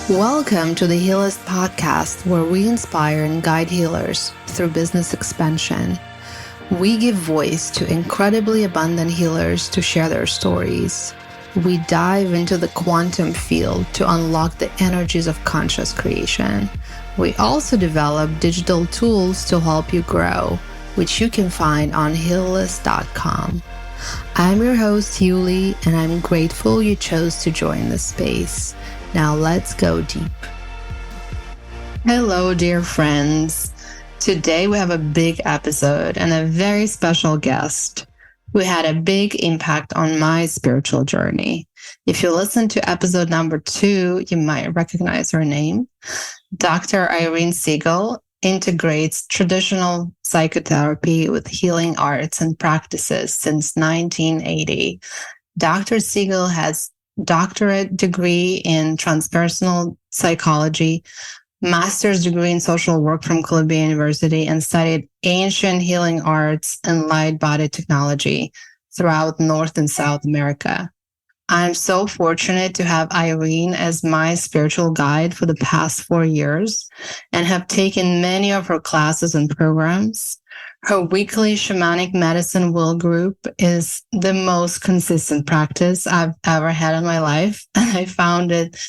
Welcome to the Healist Podcast, where we inspire and guide healers through business expansion. We give voice to incredibly abundant healers to share their stories. We dive into the quantum field to unlock the energies of conscious creation. We also develop digital tools to help you grow, which you can find on healist.com. I'm your host, Yuli, and I'm grateful you chose to join this space. Now let's go deep. Hello, dear friends. Today we have a big episode and a very special guest who had a big impact on my spiritual journey. If you listen to episode number 2, you might recognize her name. Dr. Irene Siegel integrates traditional psychotherapy with healing arts and practices since 1980. Dr. Siegel has doctorate degree in transpersonal psychology, master's degree in social work from Columbia University, and studied ancient healing arts and light body technology throughout North and South America. I'm so fortunate to have Irene as my spiritual guide for the past 4 years and have taken many of her classes and programs. Her weekly shamanic medicine will group is the most consistent practice I've ever had in my life. And I found it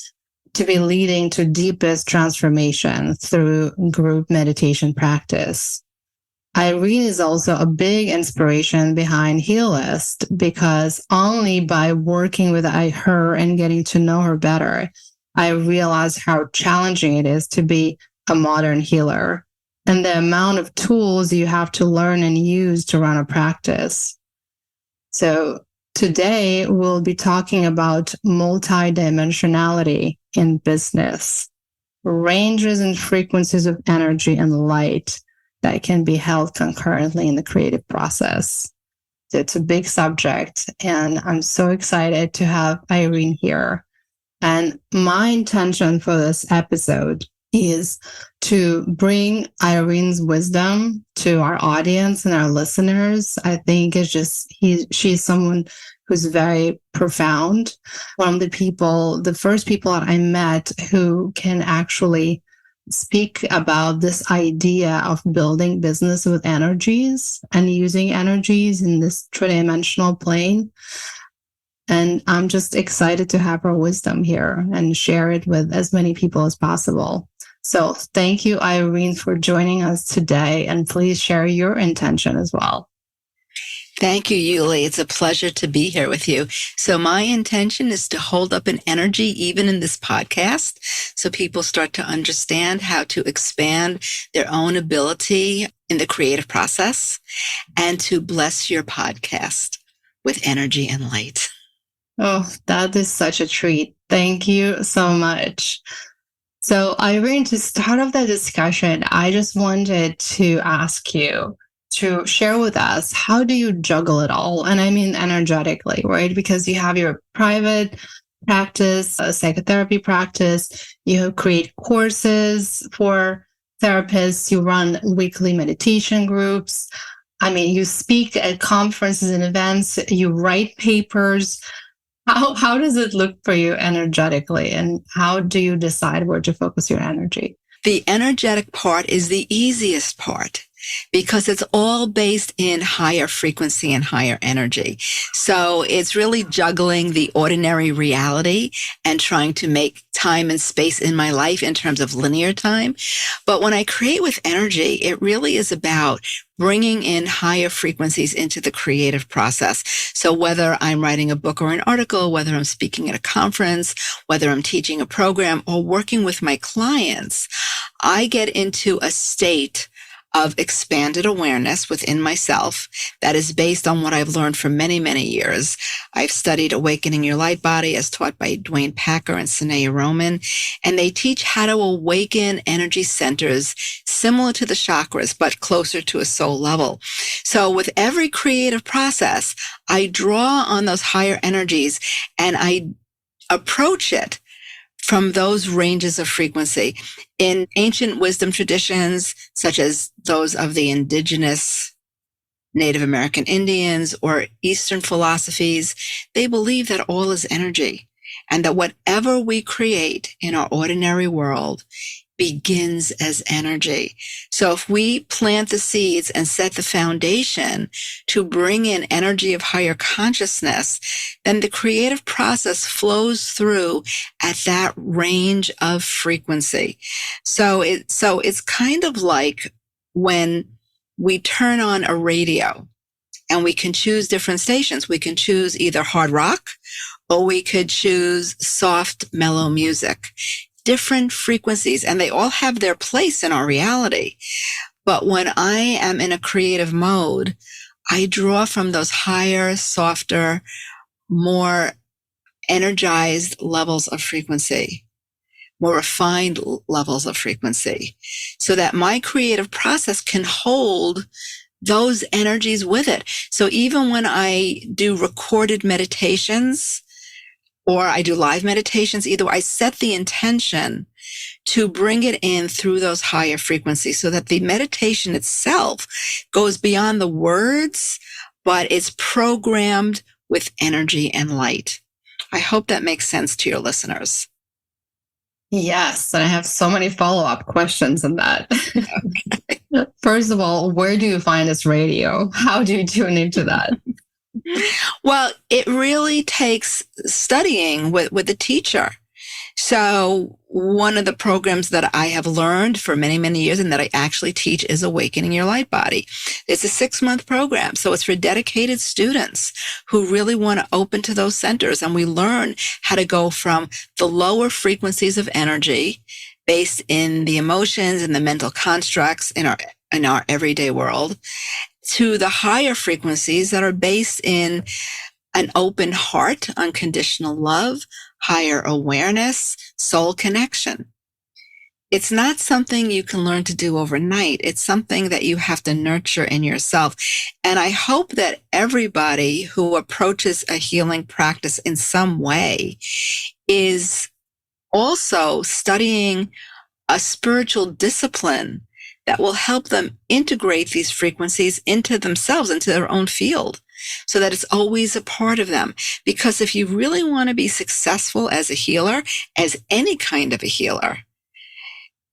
to be leading to deepest transformation through group meditation practice. Irene is also a big inspiration behind Healist because only by working with her and getting to know her better, I realized how challenging it is to be a modern healer and the amount of tools you have to learn and use to run a practice. So today we'll be talking about multidimensionality in business, ranges and frequencies of energy and light that can be held concurrently in the creative process. It's a big subject, and I'm so excited to have Irene here. And my intention for this episode is to bring Irene's wisdom to our audience and our listeners. I think it's just, she's someone who's very profound. One of the first people that I met who can actually speak about this idea of building business with energies and using energies in this tridimensional plane. And I'm just excited to have her wisdom here and share it with as many people as possible. So thank you, Irene, for joining us today. And please share your intention as well. Thank you, Yuli. It's a pleasure to be here with you. So my intention is to hold up an energy even in this podcast so people start to understand how to expand their own ability in the creative process and to bless your podcast with energy and light. Oh, that is such a treat. Thank you so much. So Irene, to start off the discussion, I just wanted to ask you to share with us, how do you juggle it all? And I mean energetically, right? Because you have your private practice, a psychotherapy practice, you create courses for therapists, you run weekly meditation groups. I mean, you speak at conferences and events, you write papers. How does it look for you energetically? And how do you decide where to focus your energy? The energetic part is the easiest part, because it's all based in higher frequency and higher energy. So it's really juggling the ordinary reality and trying to make time and space in my life in terms of linear time. But when I create with energy, it really is about bringing in higher frequencies into the creative process. So whether I'm writing a book or an article, whether I'm speaking at a conference, whether I'm teaching a program or working with my clients, I get into a state of expanded awareness within myself that is based on what I've learned for many, many years. I've studied Awakening Your Light Body as taught by Dwayne Packer and Sanaya Roman, and they teach how to awaken energy centers similar to the chakras, but closer to a soul level. So with every creative process, I draw on those higher energies and I approach it from those ranges of frequency. In ancient wisdom traditions, such as those of the indigenous Native American Indians or Eastern philosophies, they believe that all is energy. and that whatever we create in our ordinary world begins as energy. So if we plant the seeds and set the foundation to bring in energy of higher consciousness, then the creative process flows through at that range of frequency. So it's kind of like when we turn on a radio and we can choose different stations. We can choose either hard rock or we could choose soft, mellow music. Different frequencies, and they all have their place in our reality. But when I am in a creative mode, I draw from those higher, softer, more energized levels of frequency, more refined levels of frequency, so that my creative process can hold those energies with it. So even when I do recorded meditations, or I do live meditations, either I set the intention to bring it in through those higher frequencies so that the meditation itself goes beyond the words, but it's programmed with energy and light. I hope that makes sense to your listeners. Yes, and I have so many follow-up questions on that. Okay. First of all, where do you find this radio? How do you tune into that? Well, it really takes studying with a teacher. So one of the programs that I have learned for many, many years and that I actually teach is Awakening Your Light Body. It's a 6-month program. So it's for dedicated students who really want to open to those centers. And we learn how to go from the lower frequencies of energy based in the emotions and the mental constructs in our everyday world, to the higher frequencies that are based in an open heart, unconditional love, higher awareness, soul connection. It's not something you can learn to do overnight. It's something that you have to nurture in yourself. And I hope that everybody who approaches a healing practice in some way is also studying a spiritual discipline that will help them integrate these frequencies into themselves, into their own field, so that it's always a part of them. Because if you really want to be successful as a healer, as any kind of a healer,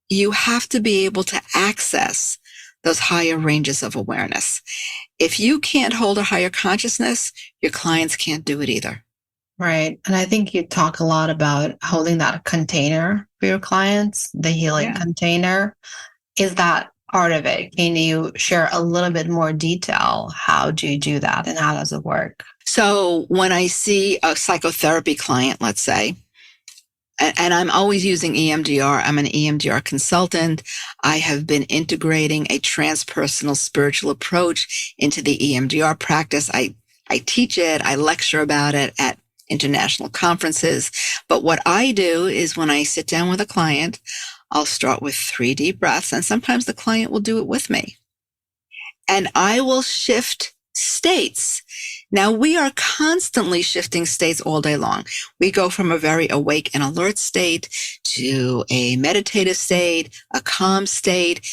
you have to be able to access those higher ranges of awareness. If you can't hold a higher consciousness, your clients can't do it either. Right. And I think you talk a lot about holding that container for your clients, the healing container. Is that part of it? Can you share a little bit more detail? How do you do that and how does it work? So when I see a psychotherapy client, let's say, and I'm always using EMDR. I'm an EMDR consultant. I have been integrating a transpersonal spiritual approach into the EMDR practice. I teach it. I lecture about it at international conferences. But what I do is when I sit down with a client, I'll start with 3 deep breaths, and sometimes the client will do it with me. And I will shift states. Now, we are constantly shifting states all day long. We go from a very awake and alert state to a meditative state, a calm state,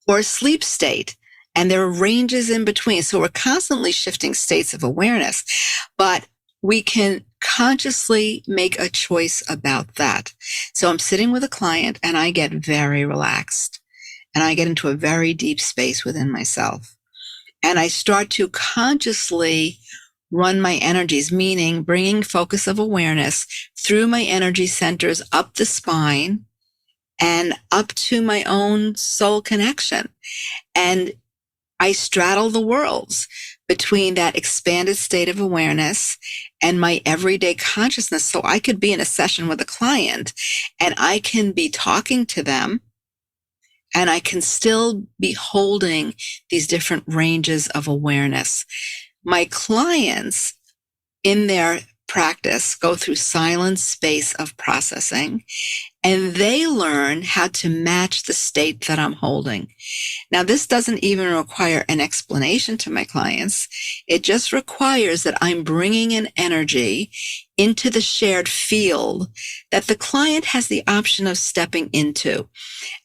or a sleep state. And there are ranges in between. So we're constantly shifting states of awareness, but we can consciously make a choice about that. So I'm sitting with a client and I get very relaxed and I get into a very deep space within myself. And I start to consciously run my energies, meaning bringing focus of awareness through my energy centers up the spine and up to my own soul connection. And I straddle the worlds between that expanded state of awareness and my everyday consciousness. So I could be in a session with a client and I can be talking to them and I can still be holding these different ranges of awareness. My clients in their practice go through silent space of processing, and they learn how to match the state that I'm holding. Now, this doesn't even require an explanation to my clients. It just requires that I'm bringing an energy into the shared field that the client has the option of stepping into.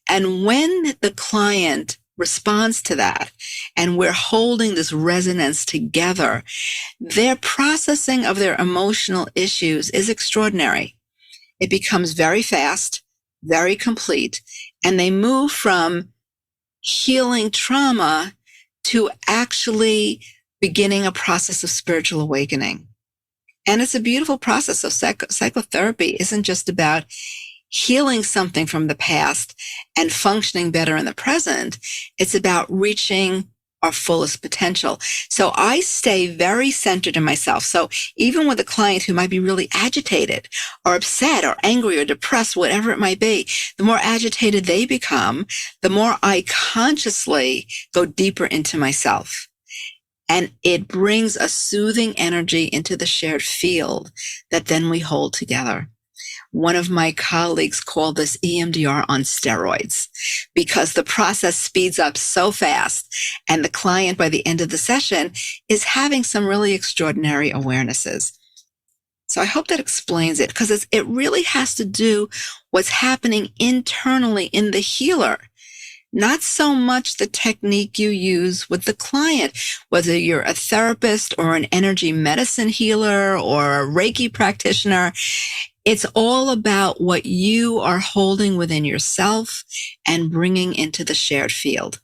And when the client responds to that, and we're holding this resonance together, their processing of their emotional issues is extraordinary. It becomes very fast, very complete, and they move from healing trauma to actually beginning a process of spiritual awakening. And it's a beautiful process. So psychotherapy isn't just about healing something from the past and functioning better in the present. It's about reaching our fullest potential. So I stay very centered in myself. So even with a client who might be really agitated or upset or angry or depressed, whatever it might be, the more agitated they become, the more I consciously go deeper into myself. And it brings a soothing energy into the shared field that then we hold together. One of my colleagues called this EMDR on steroids because the process speeds up so fast, and the client by the end of the session is having some really extraordinary awarenesses. So I hope that explains it, because it really has to do what's happening internally in the healer. Not so much the technique you use with the client, whether you're a therapist or an energy medicine healer or a Reiki practitioner. It's all about what you are holding within yourself and bringing into the shared field.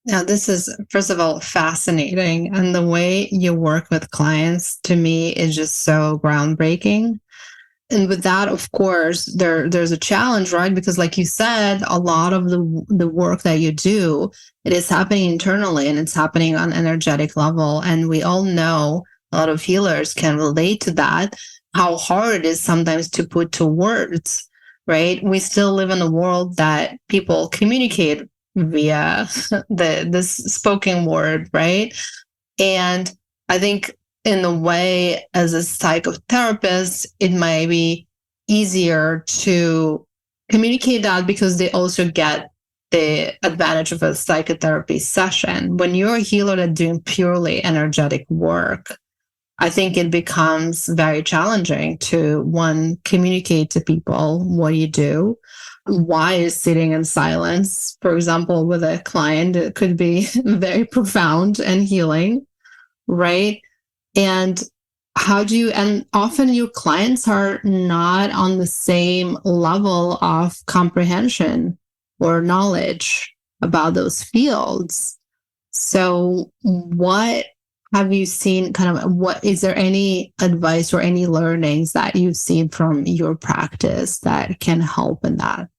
Now, this is, first of all, fascinating. And the way you work with clients, to me, is just so groundbreaking. And with that, of course, there's a challenge, right? Because like you said, a lot of the work that you do, it is happening internally and it's happening on an energetic level. And we all know, a lot of healers can relate to that, how hard it is sometimes to put to words, right? We still live in a world that people communicate via this spoken word, right? And I think in a way, as a psychotherapist, it might be easier to communicate that because they also get the advantage of a psychotherapy session. When you're a healer that's doing purely energetic work, I think it becomes very challenging to, one, communicate to people what you do. Why is sitting in silence, for example, with a client, it could be very profound and healing, right? And and often your clients are not on the same level of comprehension or knowledge about those fields. So what have you seen, is there any advice or any learnings that you've seen from your practice that can help in that?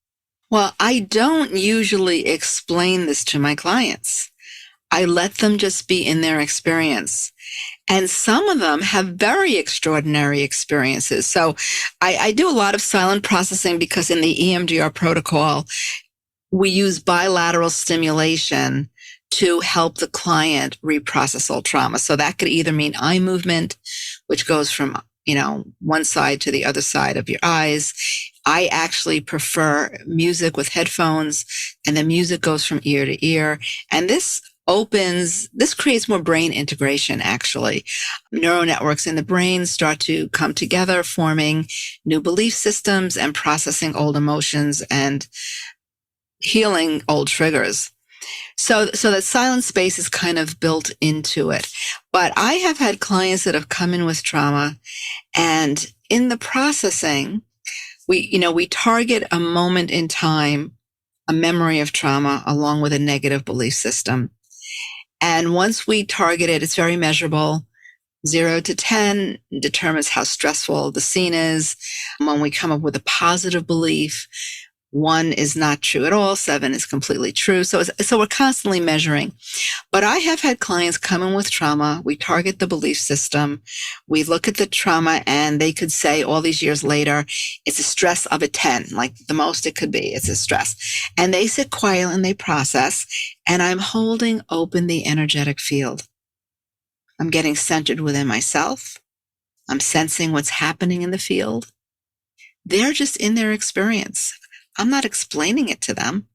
Well, I don't usually explain this to my clients. I let them just be in their experience. And some of them have very extraordinary experiences. So I do a lot of silent processing because in the EMDR protocol, we use bilateral stimulation to help the client reprocess old trauma. So that could either mean eye movement, which goes from, one side to the other side of your eyes. I actually prefer music with headphones, and the music goes from ear to ear. And this creates more brain integration, actually. Neural networks in the brain start to come together, forming new belief systems and processing old emotions and healing old triggers. So that silent space is kind of built into it. But I have had clients that have come in with trauma, and in the processing, we target a moment in time, a memory of trauma, along with a negative belief system. And once we target it, it's very measurable. 0 to 10 determines how stressful the scene is. When we come up with a positive belief, 1 is not true at all. 7 is completely true. So we're constantly measuring. But I have had clients come in with trauma. We target the belief system. We look at the trauma, and they could say all these years later, it's a stress of a 10, like the most it could be. It's a stress. And they sit quiet and they process, and I'm holding open the energetic field. I'm getting centered within myself. I'm sensing what's happening in the field. They're just in their experience. I'm not explaining it to them.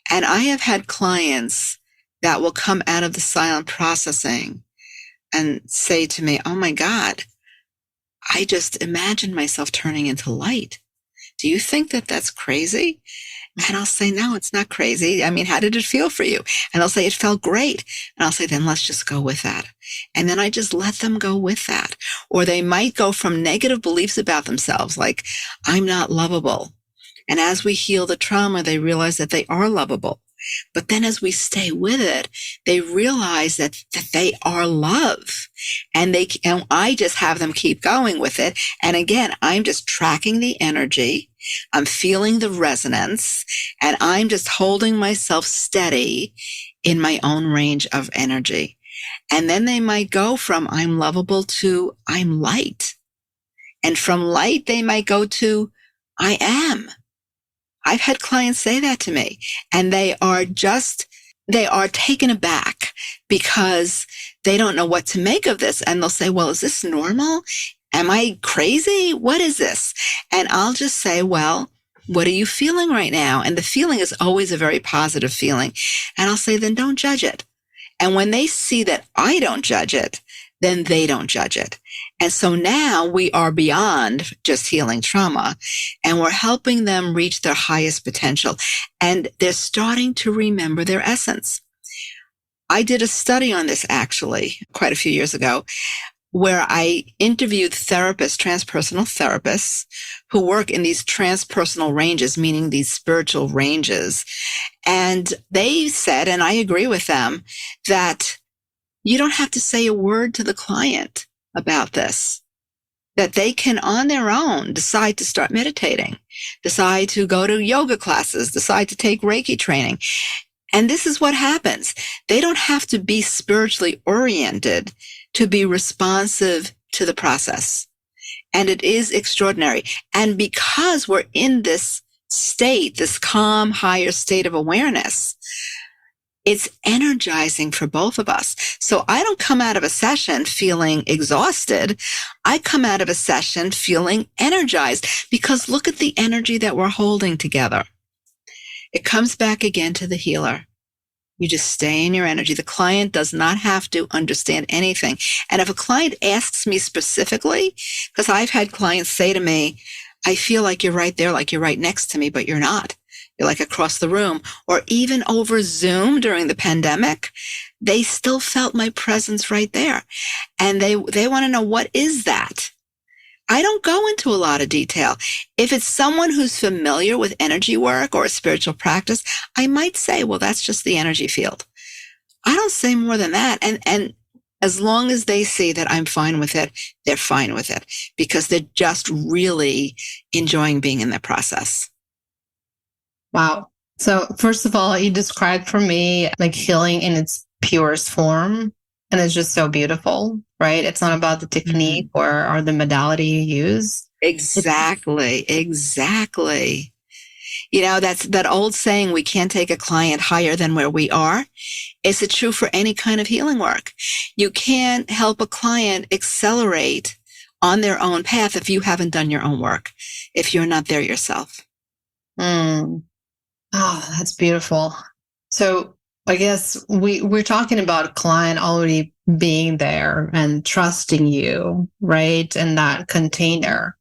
And I have had clients that will come out of the silent processing and say to me, oh my God, I just imagined myself turning into light. do you think that that's crazy? And I'll say, no, it's not crazy. I mean, how did it feel for you? And they'll say, it felt great. And I'll say, then let's just go with that. And then I just let them go with that. Or they might go from negative beliefs about themselves, like, I'm not lovable. And as we heal the trauma, they realize that they are lovable. But then as we stay with it, they realize that they are love. And I just have them keep going with it. And again, I'm just tracking the energy. I'm feeling the resonance, and I'm just holding myself steady in my own range of energy. And then they might go from I'm lovable to I'm light. And from light, they might go to I am. I've had clients say that to me, and they are taken aback because they don't know what to make of this. And they'll say, well, is this normal? Am I crazy? What is this? And I'll just say, well, what are you feeling right now? And the feeling is always a very positive feeling. And I'll say, then don't judge it. And when they see that I don't judge it, then they don't judge it. And so now we are beyond just healing trauma, and we're helping them reach their highest potential. And they're starting to remember their essence. I did a study on this actually quite a few years ago, where I interviewed therapists, transpersonal therapists who work in these transpersonal ranges, meaning these spiritual ranges. And they said, and I agree with them, that you don't have to say a word to the client about this, that they can on their own decide to start meditating, decide to go to yoga classes, decide to take Reiki training. And this is what happens. They don't have to be spiritually oriented to be responsive to the process. And it is extraordinary. And because we're in this state, this calm, higher state of awareness, it's energizing for both of us. So I don't come out of a session feeling exhausted. I come out of a session feeling energized, because look at the energy that we're holding together. It comes back again to the healer. You just stay in your energy. The client does not have to understand anything. And if a client asks me specifically, because I've had clients say to me, I feel like you're right there, like you're right next to me, but you're not. You're like across the room. Or even over Zoom during the pandemic, they still felt my presence right there. And they want to know, what is that? I don't go into a lot of detail. If it's someone who's familiar with energy work or a spiritual practice, I might say, well, that's just the energy field. I don't say more than that. And as long as they see that I'm fine with it, they're fine with it, because they're just really enjoying being in the process. Wow. So first of all, you described for me like healing in its purest form. And it's just so beautiful, right? It's not about the technique or the modality you use. Exactly. You know, that's that old saying, we can't take a client higher than where we are. Is it true for any kind of healing work? You can't help a client accelerate on their own path if you haven't done your own work, if you're not there yourself. Oh, that's beautiful. So I guess we're talking about a client already being there and trusting you, right? In that container.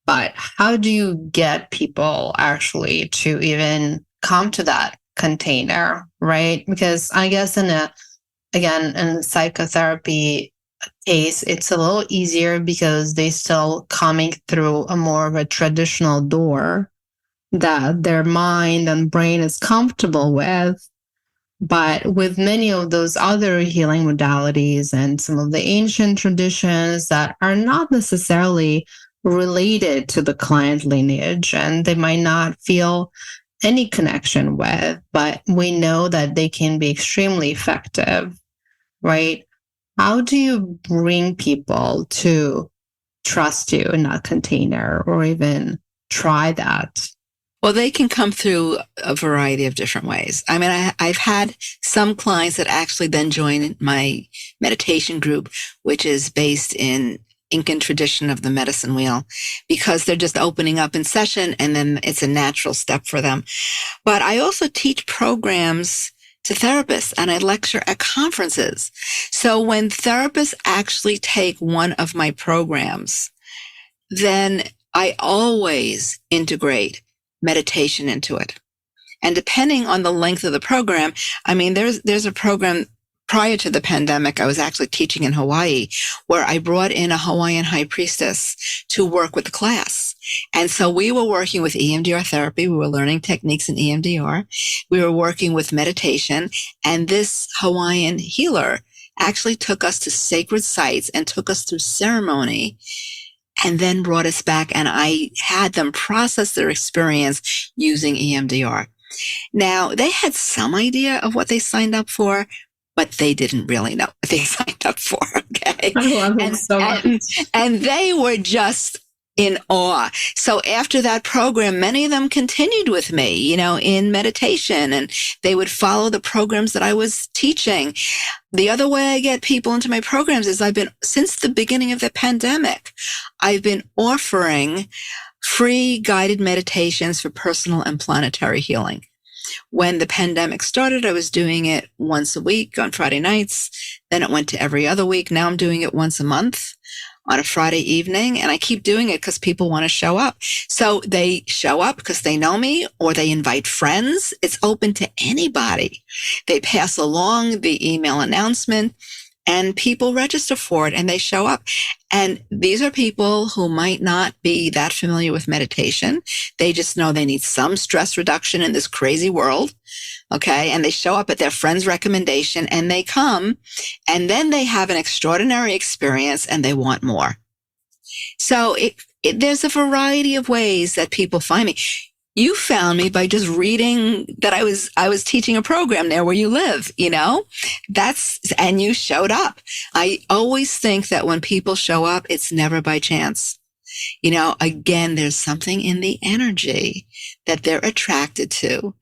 But how do you get people actually to even come to that container, right? Because I guess in psychotherapy case, it's a little easier because they still coming through a more of a traditional door that their mind and brain is comfortable with. But with many of those other healing modalities and some of the ancient traditions that are not necessarily related to the client lineage, and they might not feel any connection with, but we know that they can be extremely effective, right? How do you bring people to trust you in that container or even try that? Well, they can come through a variety of different ways. I mean, I've had some clients that actually then join my meditation group, which is based in Incan tradition of the medicine wheel, because they're just opening up in session and then it's a natural step for them. But I also teach programs to therapists and I lecture at conferences. So when therapists actually take one of my programs, then I always integrate meditation into it. And depending on the length of the program, I mean, there's a program prior to the pandemic. I was actually teaching in Hawaii where I brought in a Hawaiian high priestess to work with the class. And so we were working with EMDR therapy. We were learning techniques in EMDR. We were working with meditation. And this Hawaiian healer actually took us to sacred sites and took us through ceremony and then brought us back. And I had them process their experience using EMDR. Now, they had some idea of what they signed up for, but they didn't really know what they signed up for. Okay. I love it so much. And they were just in awe. So after that program, many of them continued with me, you know, in meditation, and they would follow the programs that I was teaching. The other way I get people into my programs is since the beginning of the pandemic, I've been offering free guided meditations for personal and planetary healing. When the pandemic started, I was doing it once a week on Friday nights. Then it went to every other week. Now I'm doing it once a month on a Friday evening. And I keep doing it because people want to show up. So they show up because they know me, or they invite friends. It's open to anybody. They pass along the email announcement, and people register for it and they show up. And these are people who might not be that familiar with meditation. They just know they need some stress reduction in this crazy world. Okay. And they show up at their friend's recommendation and they come, and then they have an extraordinary experience and they want more. So there's a variety of ways that people find me. You found me by just reading that I was teaching a program there where you live, you know, and you showed up. I always think that when people show up, it's never by chance. You know, again, there's something in the energy that they're attracted to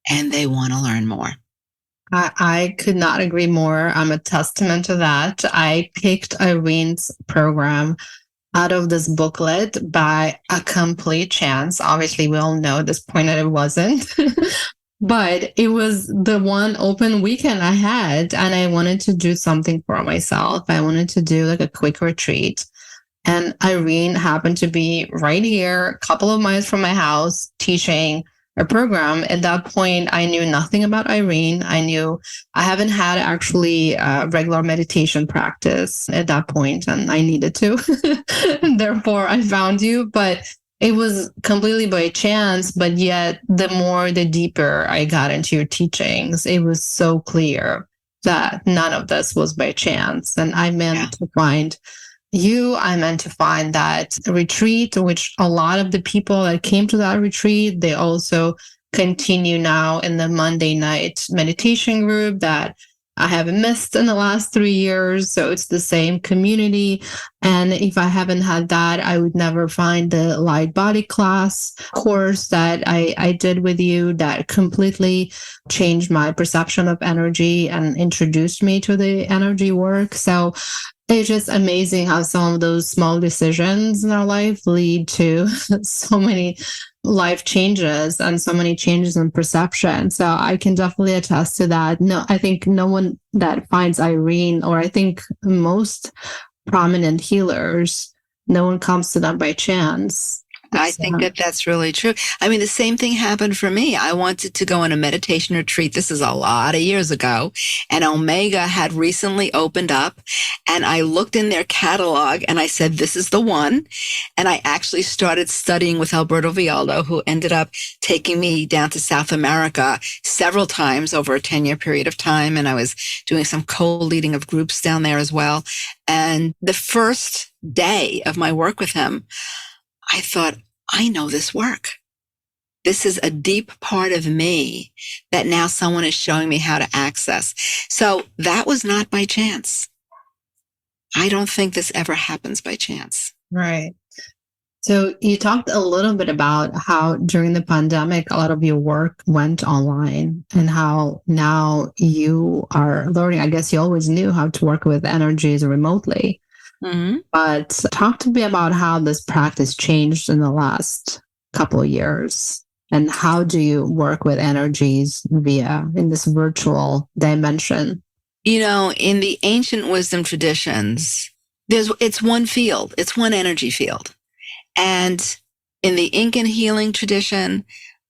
and they want to learn more. I could not agree more. I'm a testament to that. I picked Irene's program out of this booklet by a complete chance. Obviously, we all know at this point that it wasn't, but it was the one open weekend I had, and I wanted to do something for myself. I wanted to do like a quick retreat. And Irene happened to be right here, a couple of miles from my house, teaching a program. At that point, I knew nothing about Irene. I haven't had actually regular meditation practice at that point, and I needed to. Therefore, I found you. But it was completely by chance. But yet, the deeper I got into your teachings, it was so clear that none of this was by chance. And I meant to find you. I meant to find that retreat, which a lot of the people that came to that retreat, they also continue now in the Monday night meditation group that I haven't missed in the last 3 years. So it's the same community. And if I haven't had that, I would never find the light body class course that I did with you that completely changed my perception of energy and introduced me to the energy work. So it's just amazing how some of those small decisions in our life lead to so many life changes and so many changes in perception. So I can definitely attest to that. No, I think no one that finds Irene, or I think most prominent healers, no one comes to them by chance. I think that's really true. I mean, the same thing happened for me. I wanted to go on a meditation retreat. This is a lot of years ago. And Omega had recently opened up. And I looked in their catalog and I said, this is the one. And I actually started studying with Alberto Vialdo, who ended up taking me down to South America several times over a 10-year period of time. And I was doing some co-leading of groups down there as well. And the first day of my work with him, I thought, I know this work. This is a deep part of me that now someone is showing me how to access. So that was not by chance. I don't think this ever happens by chance. Right. So you talked a little bit about how during the pandemic, a lot of your work went online and how now you are learning. I guess you always knew how to work with energies remotely. Mm-hmm. But talk to me about how this practice changed in the last couple of years, and how do you work with energies in this virtual dimension? You know, in the ancient wisdom traditions, it's one field, it's one energy field. And in the Incan healing tradition,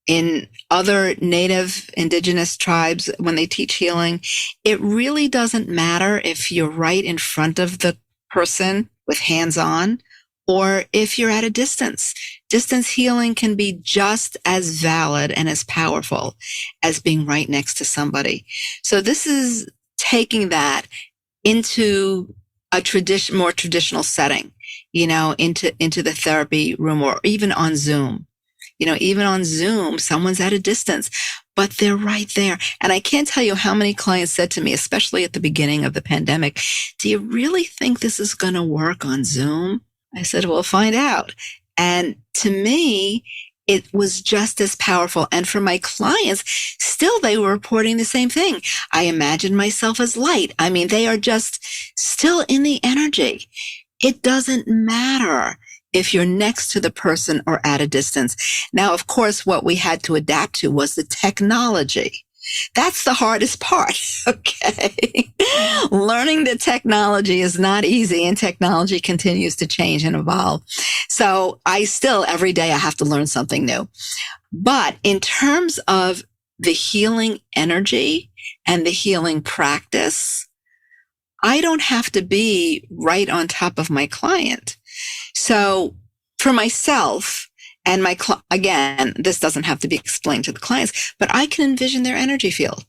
in other native indigenous tribes, when they teach healing, it really doesn't matter if you're right in front of the person with hands on or if you're at a distance. Distance healing can be just as valid and as powerful as being right next to somebody. So this is taking that into a more traditional setting, into the therapy room, or even on Zoom. Even on Zoom, someone's at a distance, but they're right there. And I can't tell you how many clients said to me, especially at the beginning of the pandemic, do you really think this is going to work on Zoom? I said, well, find out. And to me, it was just as powerful. And for my clients, still, they were reporting the same thing. I imagine myself as light. I mean, they are just still in the energy. It doesn't matter if you're next to the person or at a distance. Now, of course, what we had to adapt to was the technology. That's the hardest part, okay? Learning the technology is not easy, and technology continues to change and evolve. So every day I have to learn something new. But in terms of the healing energy and the healing practice, I don't have to be right on top of my client. So for myself, and again, this doesn't have to be explained to the clients, but I can envision their energy field.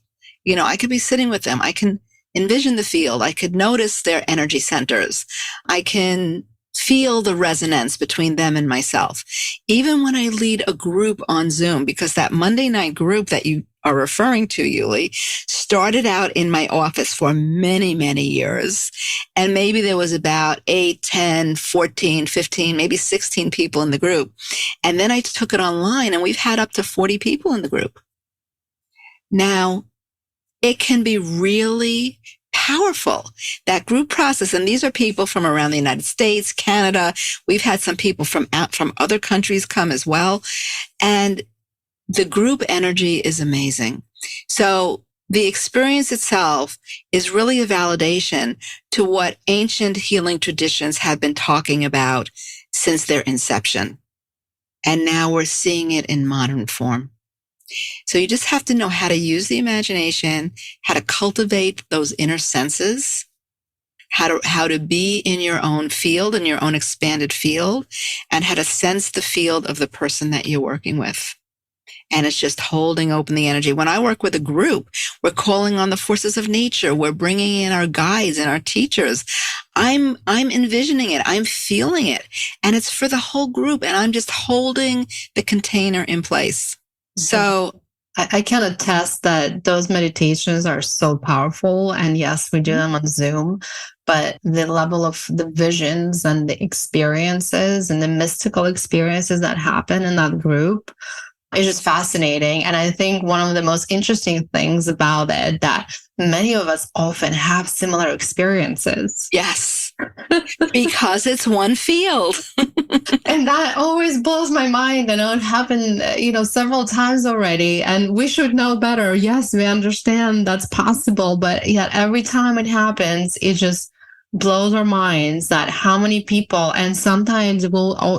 I could be sitting with them. I can envision the field. I could notice their energy centers. I can feel the resonance between them and myself. Even when I lead a group on Zoom, because that Monday night group that you are referring to, Yuli, started out in my office for many, many years. And maybe there was about 8, 10, 14, 15, maybe 16 people in the group. And then I took it online, and we've had up to 40 people in the group. Now, it can be really powerful, that group process. And these are people from around the United States, Canada. We've had some people from other countries come as well. And the group energy is amazing. So the experience itself is really a validation to what ancient healing traditions have been talking about since their inception. And now we're seeing it in modern form. So you just have to know how to use the imagination, how to cultivate those inner senses, how to be in your own field, in your own expanded field, and how to sense the field of the person that you're working with. And it's just holding open the energy. When I work with a group, we're calling on the forces of nature. We're bringing in our guides and our teachers. I'm envisioning it. I'm feeling it. And it's for the whole group. And I'm just holding the container in place. So I can attest that those meditations are so powerful. And yes, we do them on Zoom, but the level of the visions and the experiences and the mystical experiences that happen in that group is just fascinating. And I think one of the most interesting things about it, that many of us often have similar experiences. Yes, because it's one field. And that always blows my mind. I know it happened, several times already, and we should know better. Yes, we understand that's possible, but yet every time it happens, it just blows our minds that how many people, and sometimes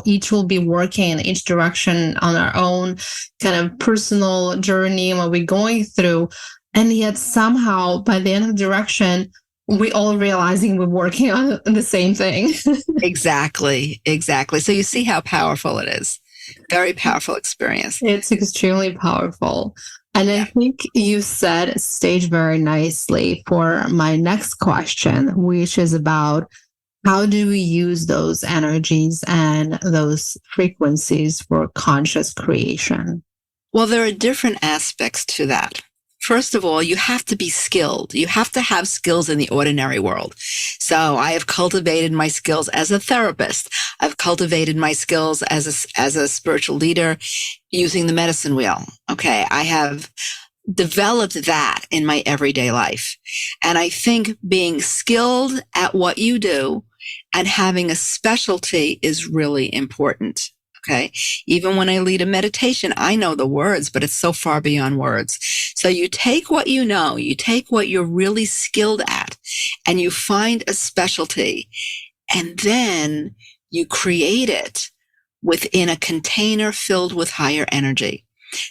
each will be working in each direction on our own kind of personal journey and what we're going through. And yet somehow by the end of the direction, we all realizing we're working on the same thing. Exactly. So you see how powerful it is. Very powerful experience. It's extremely powerful. And I think you set stage very nicely for my next question, which is about how do we use those energies and those frequencies for conscious creation? Well, there are different aspects to that. First of all, you have to be skilled. You have to have skills in the ordinary world. So I have cultivated my skills as a therapist. I've cultivated my skills as a spiritual leader using the medicine wheel. Okay. I have developed that in my everyday life. And I think being skilled at what you do and having a specialty is really important. Okay. Even when I lead a meditation, I know the words, but it's so far beyond words. So you take what you know, you take what you're really skilled at, and you find a specialty, and then you create it within a container filled with higher energy.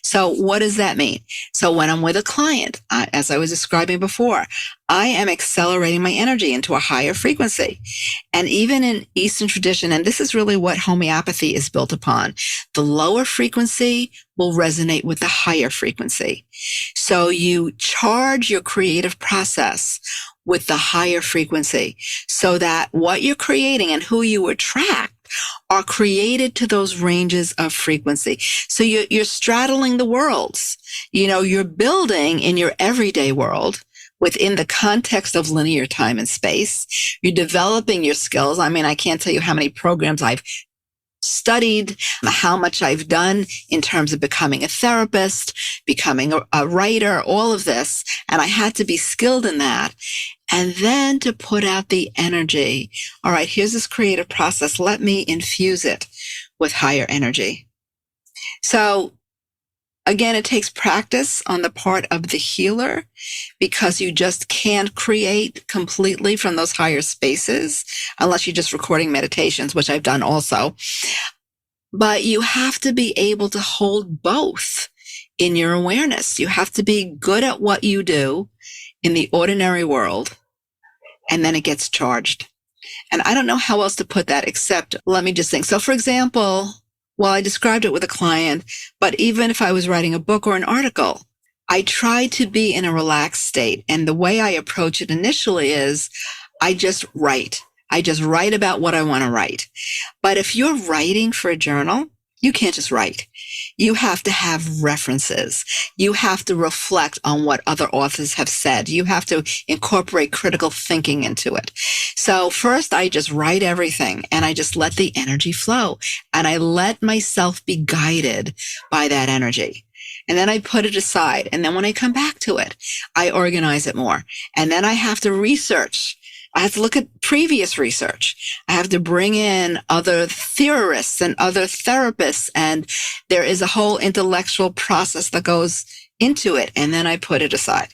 So what does that mean? So when I'm with a client, as I was describing before, I am accelerating my energy into a higher frequency. And even in Eastern tradition, and this is really what homeopathy is built upon, the lower frequency will resonate with the higher frequency. So you charge your creative process with the higher frequency so that what you're creating and who you attract are created to those ranges of frequency. So you're straddling the worlds. You're building in your everyday world within the context of linear time and space. You're developing your skills. I mean, I can't tell you how many programs I've studied, how much I've done in terms of becoming a therapist, becoming a writer, all of this. And I had to be skilled in that. And then to put out the energy. All right, here's this creative process. Let me infuse it with higher energy. So again, it takes practice on the part of the healer because you just can't create completely from those higher spaces unless you're just recording meditations, which I've done also. But you have to be able to hold both in your awareness. You have to be good at what you do in the ordinary world, and then it gets charged. And I don't know how else to put that except let me just think. So for example, well, I described it with a client, but even if I was writing a book or an article, I try to be in a relaxed state. And the way I approach it initially is I just write. I just write about what I want to write. But if you're writing for a journal, you can't just write. You have to have references. You have to reflect on what other authors have said. You have to incorporate critical thinking into it. So first, I just write everything and I just let the energy flow and I let myself be guided by that energy. And then I put it aside. And then when I come back to it, I organize it more. And then I have to research. I have to look at previous research. I have to bring in other theorists and other therapists. And there is a whole intellectual process that goes into it. And then I put it aside.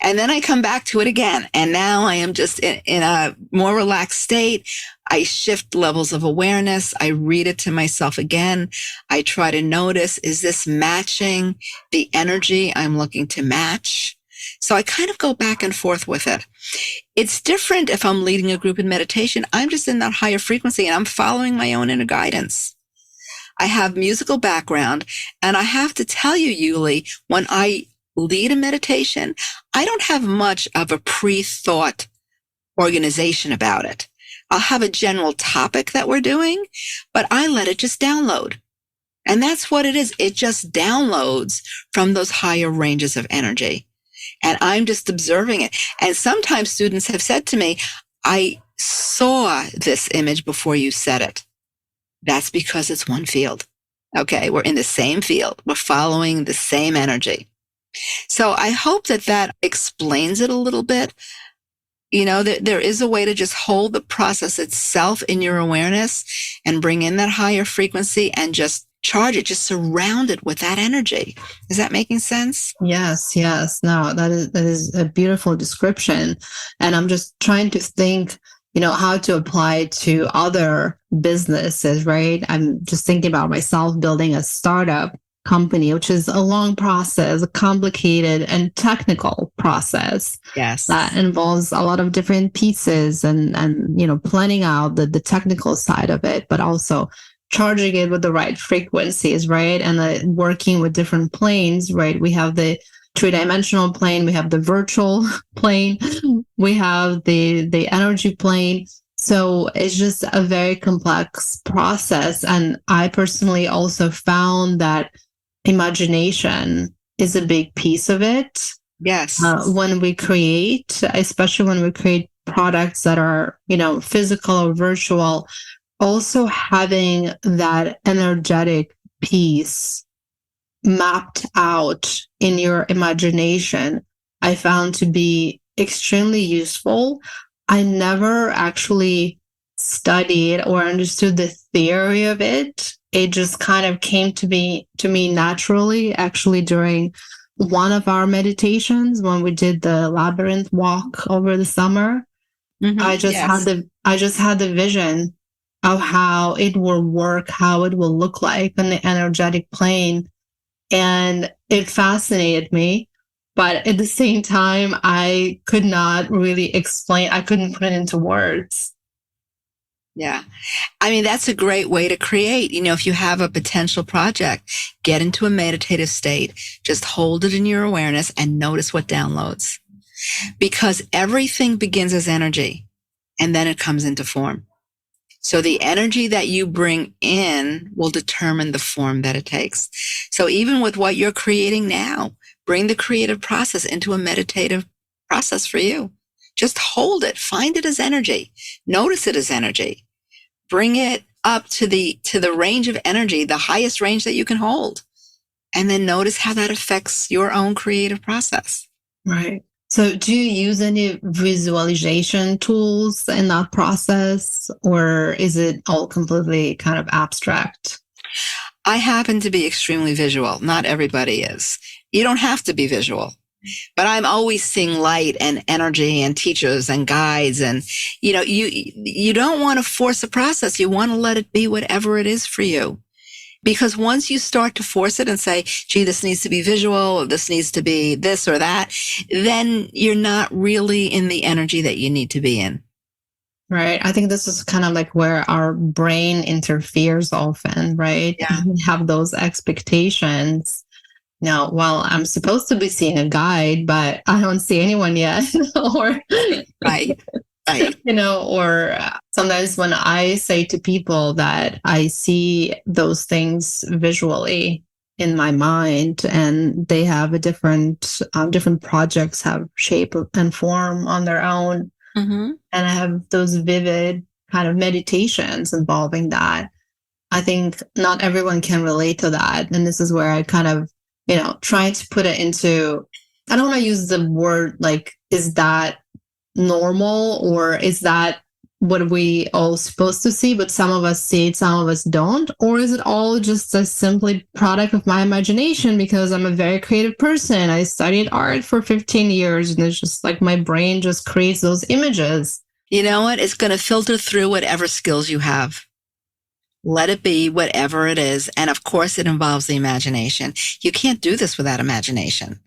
And then I come back to it again. And now I am just in a more relaxed state. I shift levels of awareness. I read it to myself again. I try to notice, is this matching the energy I'm looking to match? So I kind of go back and forth with it. It's different if I'm leading a group in meditation. I'm just in that higher frequency and I'm following my own inner guidance. I have musical background, and I have to tell you, Yuli, when I lead a meditation, I don't have much of a pre-thought organization about it. I'll have a general topic that we're doing, but I let it just download. And that's what it is. It just downloads from those higher ranges of energy. And I'm just observing it. And sometimes students have said to me, I saw this image before you said it. That's because it's one field. Okay, we're in the same field. We're following the same energy. So I hope that explains it a little bit. There is a way to just hold the process itself in your awareness and bring in that higher frequency and just charge it, just surround it with that energy. Is that making sense? Yes. No, that is a beautiful description. And I'm just trying to think, how to apply it to other businesses, right? I'm just thinking about myself building a startup company, which is a long process, a complicated and technical process. Yes. That involves a lot of different pieces and planning out the technical side of it, but also charging it with the right frequencies, right? And working with different planes, right? We have the three-dimensional plane, we have the virtual plane, we have the energy plane. So it's just a very complex process. And I personally also found that imagination is a big piece of it. Yes. When we create, especially when we create products that are, physical or virtual, also having that energetic piece mapped out in your imagination, I found to be extremely useful. I never actually studied or understood the theory of it. It just kind of came to me naturally, actually, during one of our meditations when we did the labyrinth walk over the summer. Mm-hmm. I just had the vision of how it will work, how it will look like on the energetic plane. And it fascinated me. But at the same time, I could not really explain, I couldn't put it into words. Yeah. I mean, that's a great way to create. If you have a potential project, get into a meditative state, just hold it in your awareness and notice what downloads. Because everything begins as energy and then it comes into form. So the energy that you bring in will determine the form that it takes. So even with what you're creating now, bring the creative process into a meditative process for you. Just hold it, find it as energy, notice it as energy. Bring it up to the range of energy, the highest range that you can hold. And then notice how that affects your own creative process. Right. So do you use any visualization tools in that process, or is it all completely kind of abstract? I happen to be extremely visual. Not everybody is. You don't have to be visual. But I'm always seeing light and energy and teachers and guides. And, you don't want to force a process. You want to let it be whatever it is for you. Because once you start to force it and say, gee, this needs to be visual, or this needs to be this or that, then you're not really in the energy that you need to be in. Right. I think this is kind of like where our brain interferes often, right? Yeah. We have those expectations. Now, well, I'm supposed to be seeing a guide, but I don't see anyone yet. Or, Right. Or sometimes when I say to people that I see those things visually in my mind, and they have a different projects have shape and form on their own. Mm-hmm. And I have those vivid kind of meditations involving that. I think not everyone can relate to that. And this is where I kind of, try to put it into, I don't want to use the word like, is that normal, or is that what we all supposed to see, but some of us see it, some of us don't? Or is it all just a simply product of my imagination because I'm a very creative person? I studied art for 15 years and it's just like my brain just creates those images. You know what? It's going to filter through whatever skills you have. Let it be whatever it is. And of course, it involves the imagination. You can't do this without imagination.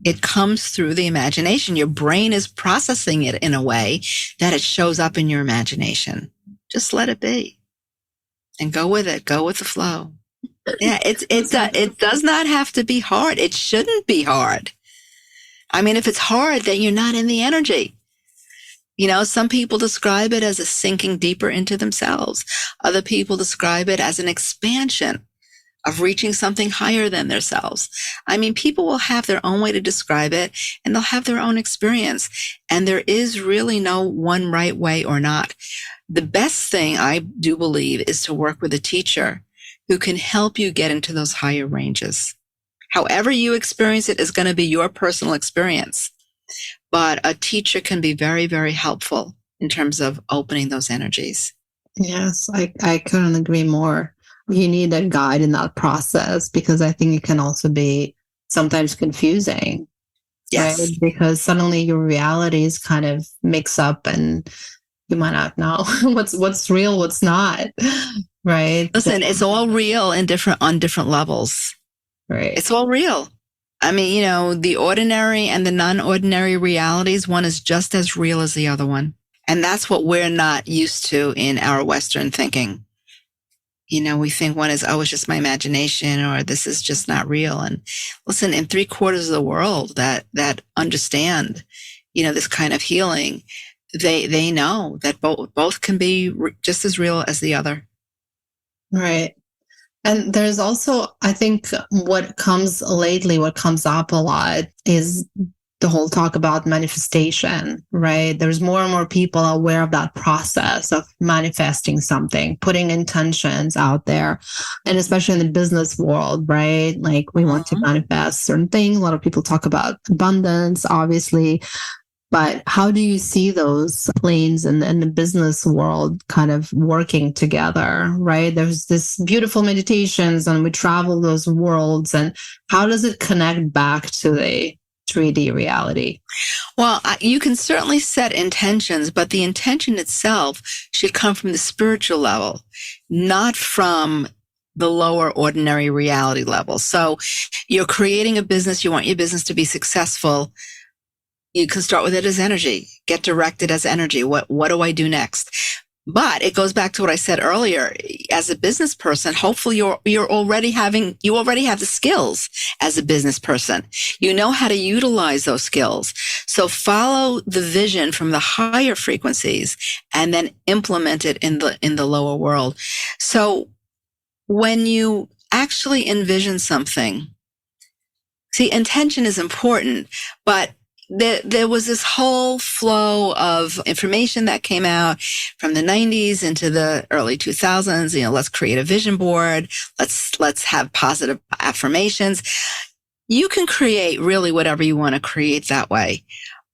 It comes through the imagination. Your brain is processing it in a way that it shows up in your imagination. Just let it be and go with it. Go with the flow. Yeah, it does not have to be hard. It shouldn't be hard. I mean, if it's hard, then you're not in the energy. Some people describe it as a sinking deeper into themselves. Other people describe it as an expansion of reaching something higher than themselves. I mean, people will have their own way to describe it, and they'll have their own experience. And there is really no one right way or not. The best thing I do believe is to work with a teacher who can help you get into those higher ranges. However you experience it is going to be your personal experience. But a teacher can be very, very helpful in terms of opening those energies. Yes, I couldn't agree more. You need a guide in that process, because I think it can also be sometimes confusing. Yes. Right? Because suddenly your realities kind of mix up and you might not know what's real, what's not. Right. Listen, it's all real on different levels. Right. It's all real. I mean, the ordinary and the non-ordinary realities, one is just as real as the other one. And that's what we're not used to in our Western thinking. We think one is, it's just my imagination, or this is just not real. And listen, in 3/4 of the world that understand, this kind of healing, they know that both can be just as real as the other. Right. And there's also, I think what comes up a lot is the whole talk about manifestation, right? There's more and more people aware of that process of manifesting something, putting intentions out there. And especially in the business world, right? Like we want to manifest certain things. A lot of people talk about abundance, obviously. But how do you see those planes in the business world kind of working together, right? There's this beautiful meditations and we travel those worlds, and how does it connect back to the 3D reality? Well, you can certainly set intentions, but the intention itself should come from the spiritual level, not from the lower ordinary reality level. So you're creating a business. You want your business to be successful. You can start with it as energy, get directed as energy. What do I do next? But it goes back to what I said earlier. As a business person, hopefully you already have the skills as a business person. You know how to utilize those skills. So follow the vision from the higher frequencies and then implement it in the lower world. So when you actually envision something, see, intention is important, but there was this whole flow of information that came out from the 90s into the early 2000s. Let's create a vision board. Let's have positive affirmations. You can create really whatever you want to create that way,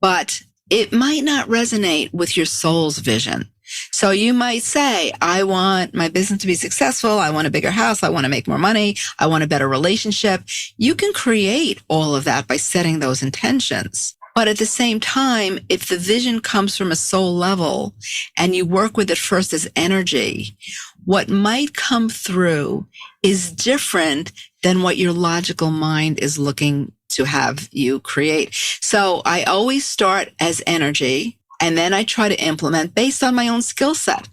but it might not resonate with your soul's vision. So you might say, I want my business to be successful. I want a bigger house. I want to make more money. I want a better relationship. You can create all of that by setting those intentions. But at the same time, if the vision comes from a soul level and you work with it first as energy, what might come through is different than what your logical mind is looking to have you create. So I always start as energy, and then I try to implement based on my own skill set.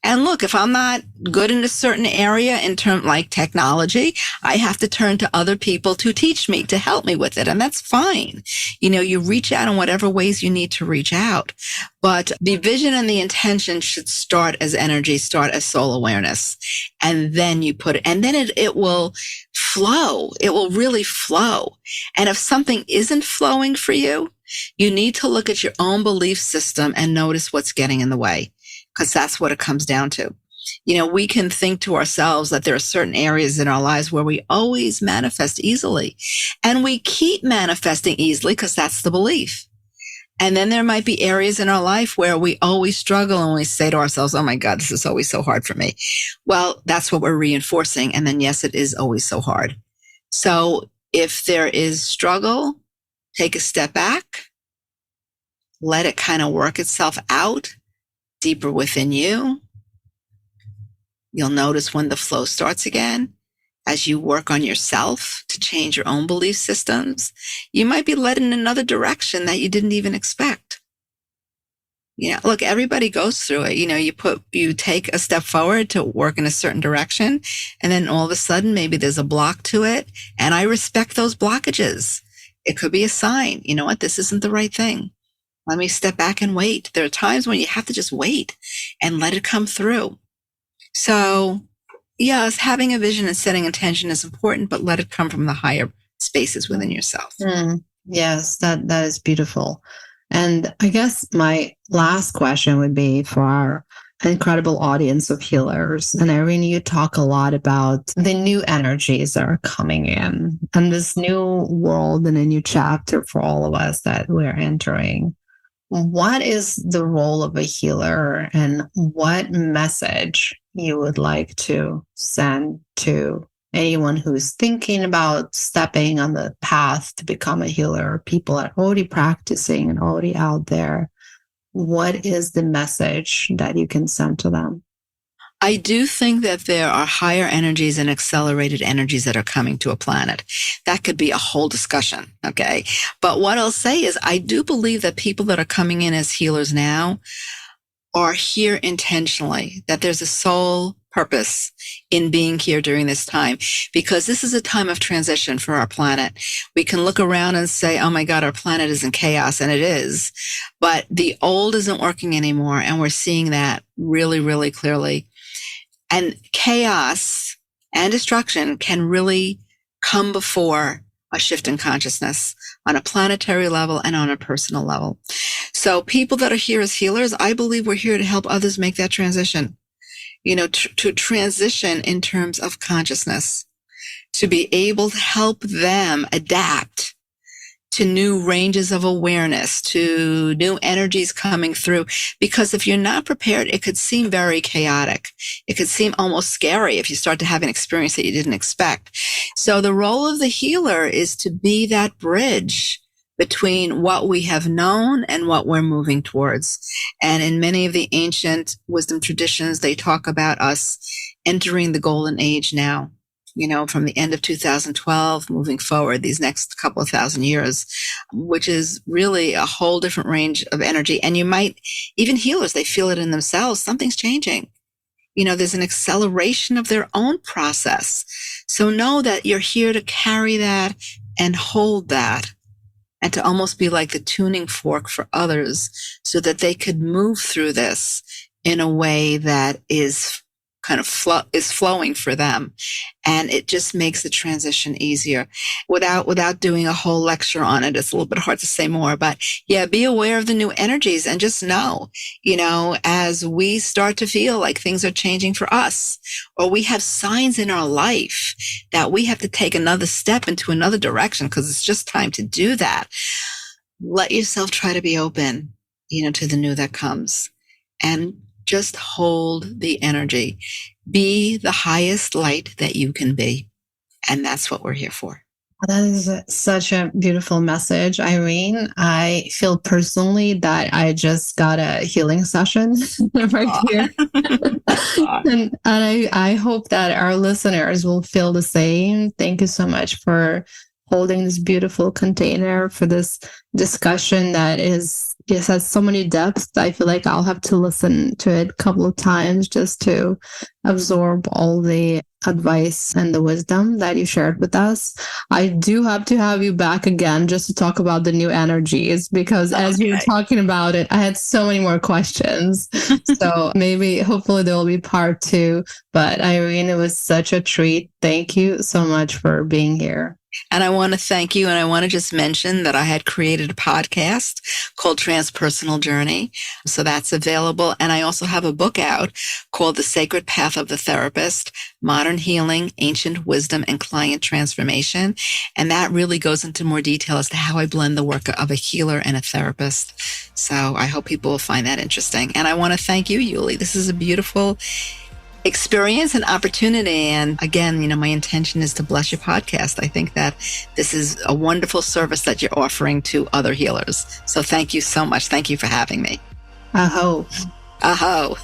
And look, if I'm not good in a certain area in terms like technology, I have to turn to other people to teach me, to help me with it. And that's fine. You reach out in whatever ways you need to reach out. But the vision and the intention should start as energy, start as soul awareness. And then you put it, and then it will flow. It will really flow. And if something isn't flowing for you, you need to look at your own belief system and notice what's getting in the way. Because that's what it comes down to. We can think to ourselves that there are certain areas in our lives where we always manifest easily. And we keep manifesting easily because that's the belief. And then there might be areas in our life where we always struggle and we say to ourselves, oh my God, this is always so hard for me. Well, that's what we're reinforcing. And then yes, it is always so hard. So if there is struggle, take a step back, let it kind of work itself out deeper within you. You'll notice when the flow starts again, as you work on yourself to change your own belief systems, you might be led in another direction that you didn't even expect. Look, everybody goes through it. You take a step forward to work in a certain direction, and then all of a sudden, maybe there's a block to it. And I respect those blockages. It could be a sign. You know what? This isn't the right thing. Let me step back and wait. There are times when you have to just wait and let it come through. So, yes, having a vision and setting intention is important, but let it come from the higher spaces within yourself. Yes, that is beautiful. And I guess my last question would be for our incredible audience of healers. And Irene, you talk a lot about the new energies that are coming in and this new world and a new chapter for all of us that we're entering. What is the role of a healer and what message you would like to send to anyone who's thinking about stepping on the path to become a healer? People are already practicing and already out there. What is the message that you can send to them? I do think that there are higher energies and accelerated energies that are coming to a planet. That could be a whole discussion, okay? But what I'll say is I do believe that people that are coming in as healers now are here intentionally, that there's a soul purpose in being here during this time, because this is a time of transition for our planet. We can look around and say, oh my God, our planet is in chaos, and it is. But the old isn't working anymore, and we're seeing that really, really clearly. And chaos and destruction can really come before a shift in consciousness on a planetary level and on a personal level. So people that are here as healers, I believe we're here to help others make that transition, to transition in terms of consciousness, to be able to help them adapt to new ranges of awareness, to new energies coming through. Because if you're not prepared, it could seem very chaotic. It could seem almost scary if you start to have an experience that you didn't expect. So the role of the healer is to be that bridge between what we have known and what we're moving towards. And in many of the ancient wisdom traditions, they talk about us entering the golden age now, from the end of 2012 moving forward, these next couple of thousand years, which is really a whole different range of energy. And you might, even healers, they feel it in themselves. Something's changing. There's an acceleration of their own process. So know that you're here to carry that and hold that, and to almost be like the tuning fork for others so that they could move through this in a way that is kind of flowing for them. And it just makes the transition easier without doing a whole lecture on it. It's a little bit hard to say more, but yeah, be aware of the new energies and just know, as we start to feel like things are changing for us, or we have signs in our life that we have to take another step into another direction because it's just time to do that. Let yourself try to be open, to the new that comes, and just hold the energy. Be the highest light that you can be. And that's what we're here for. That is such a beautiful message, Irene. I feel personally that I just got a healing session right here. and I hope that our listeners will feel the same. Thank you so much for holding this beautiful container for this discussion that has so many depths. I feel like I'll have to listen to it a couple of times just to absorb all the advice and the wisdom that you shared with us. I do have to have you back again just to talk about the new energies, because as you were talking about it, I had so many more questions. So hopefully there will be part 2. But Irene, it was such a treat. Thank you so much for being here. And I want to thank you. And I want to just mention that I had created a podcast called Transpersonal Journey. So that's available. And I also have a book out called The Sacred Path of the Therapist, Modern Healing, Ancient Wisdom, and Client Transformation. And that really goes into more detail as to how I blend the work of a healer and a therapist. So I hope people will find that interesting. And I want to thank you, Yuli. This is a beautiful experience and opportunity. And again, my intention is to bless your podcast. I think that this is a wonderful service that you're offering to other healers. So thank you so much. Thank you for having me. Aho. Aho.